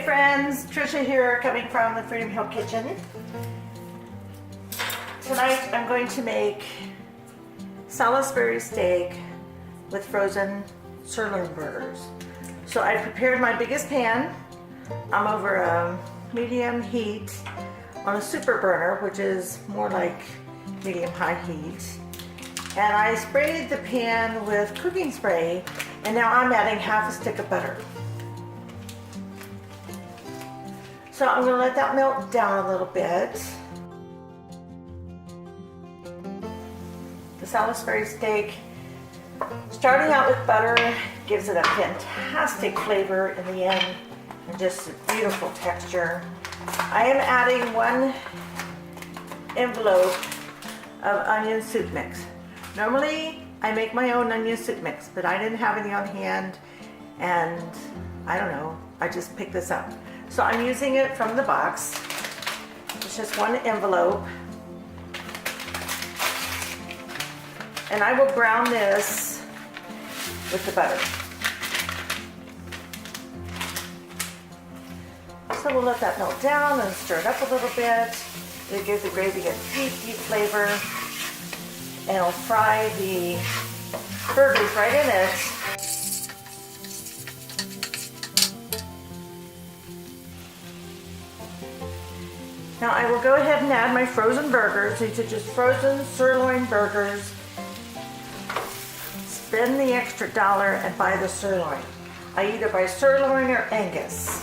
Hey friends, Trisha here, coming from the Freedom Hill Kitchen. Tonight I'm going to make Salisbury steak with frozen sirloin burgers. So I prepared my biggest pan. I'm over a medium heat on a super burner, which is more like medium-high heat. And I sprayed the pan with cooking spray, and now I'm adding half a stick of butter. So I'm going to let that melt down a little bit. The Salisbury steak, starting out with butter, gives it a fantastic flavor in the end and just a beautiful texture. I am adding 1 envelope of onion soup mix. Normally I make my own onion soup mix, but I didn't have any on hand, and I don't know, I just picked this up. So I'm using it from the box. It's just 1 envelope. And I will brown this with the butter. So we'll let that melt down and stir it up a little bit. It gives the gravy a deep, deep flavor. And I'll fry the burgers right in it. Now I will go ahead and add my frozen burgers. These are just frozen sirloin burgers. Spend the extra $1 and buy the sirloin. I either buy sirloin or Angus.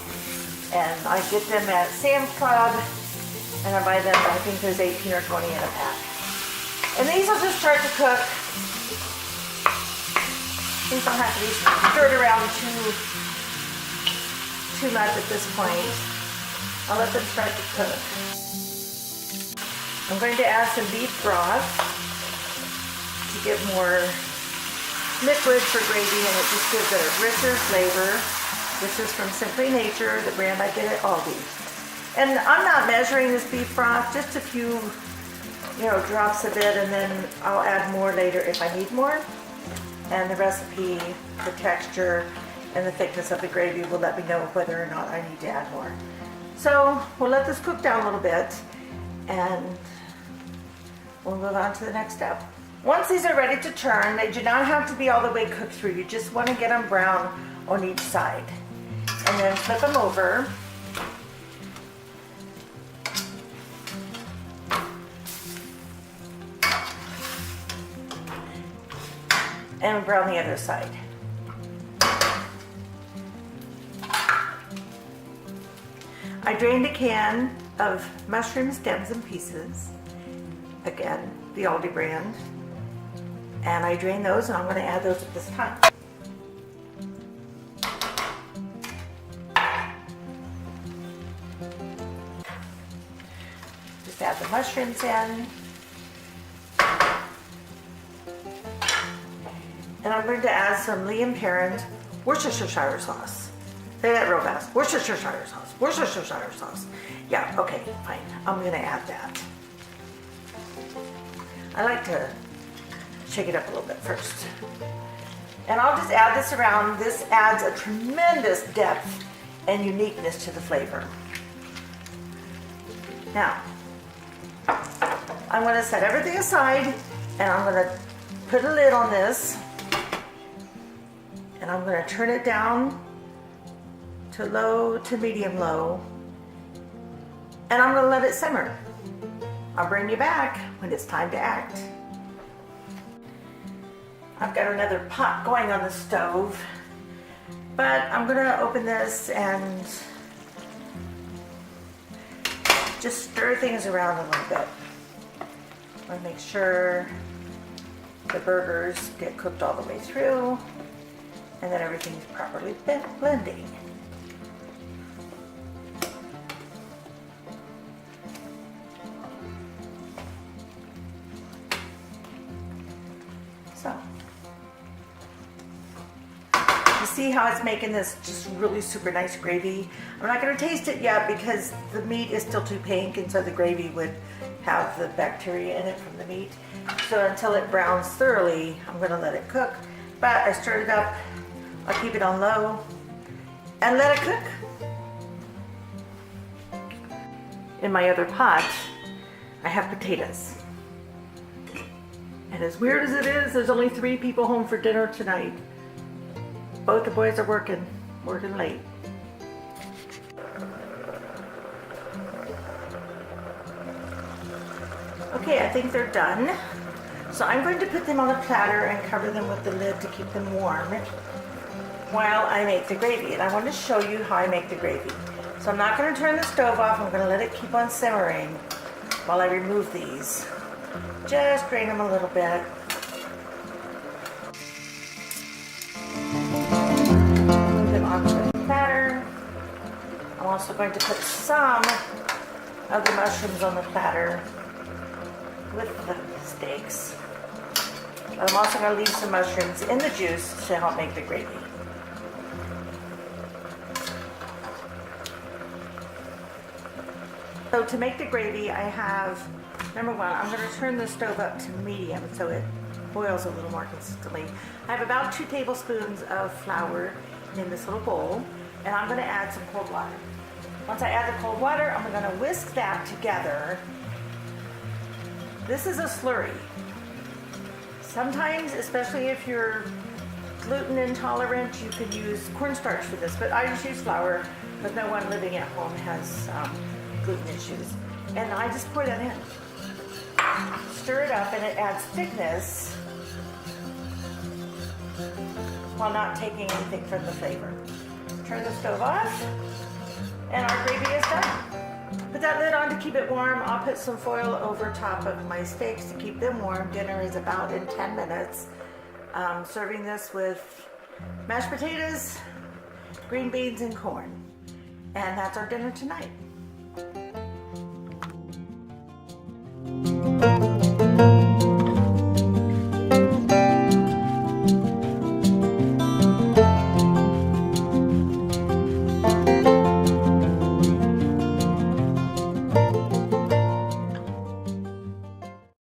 And I get them at Sam's Club, and I buy them, I think there's 18 or 20 in a pack. And these will just start to cook. These don't have to be stirred around too much at this point. I'll let them start to cook. I'm going to add some beef broth to give more liquid for gravy, and it just gives it a richer flavor. This is from Simply Nature, the brand I get at Aldi. And I'm not measuring this beef broth, just a few, drops of it, and then I'll add more later if I need more. And the recipe, the texture, and the thickness of the gravy will let me know whether or not I need to add more. So we'll let this cook down a little bit, and we'll move on to the next step. Once these are ready to turn, they do not have to be all the way cooked through. You just want to get them brown on each side. And then flip them over. And brown the other side. I drained a can of mushroom stems and pieces, again, the Aldi brand, and I drained those, and I'm going to add those at this time. Just add the mushrooms in, and I'm going to add some Liam Perrin Worcestershire sauce. Say that real fast. Worcestershire sauce. Worcestershire sauce. Yeah, okay, fine. I'm going to add that. I like to shake it up a little bit first. And I'll just add this around. This adds a tremendous depth and uniqueness to the flavor. Now, I'm going to set everything aside, and I'm going to put a lid on this, and I'm going to turn it down to low to medium low, and I'm going to let it simmer. I'll bring you back when it's time to act. I've got another pot going on the stove, but I'm going to open this and just stir things around a little bit. I want to make sure the burgers get cooked all the way through, and that everything's properly blending. So, you see how it's making this just really super nice gravy? I'm not going to taste it yet because the meat is still too pink, and so the gravy would have the bacteria in it from the meat. So until it browns thoroughly, I'm going to let it cook. But I stirred it up. I'll keep it on low and let it cook. in my other pot, I have potatoes. And as weird as it is, there's only 3 people home for dinner tonight. Both the boys are working late. Okay, I think they're done. So I'm going to put them on a platter and cover them with the lid to keep them warm while I make the gravy. And I want to show you how I make the gravy. So I'm not going to turn the stove off. I'm going to let it keep on simmering while I remove these. Just drain them a little bit. Move them onto the platter. I'm also going to put some of the mushrooms on the platter with the steaks. But I'm also going to leave some mushrooms in the juice to help make the gravy. So to make the gravy, I have, number one, I'm going to turn the stove up to medium so it boils a little more consistently. I have about 2 tablespoons of flour in this little bowl, and I'm going to add some cold water. Once I add the cold water, I'm going to whisk that together. This is a slurry. Sometimes, especially if you're gluten intolerant, you could use cornstarch for this, but I just use flour because no one living at home has gluten issues. And I just pour that in. Stir it up and it adds thickness while not taking anything from the flavor. Turn the stove off and our gravy is done. Put that lid on to keep it warm. I'll put some foil over top of my steaks to keep them warm. Dinner is about in 10 minutes. Serving this with mashed potatoes, green beans, and corn. And that's our dinner tonight.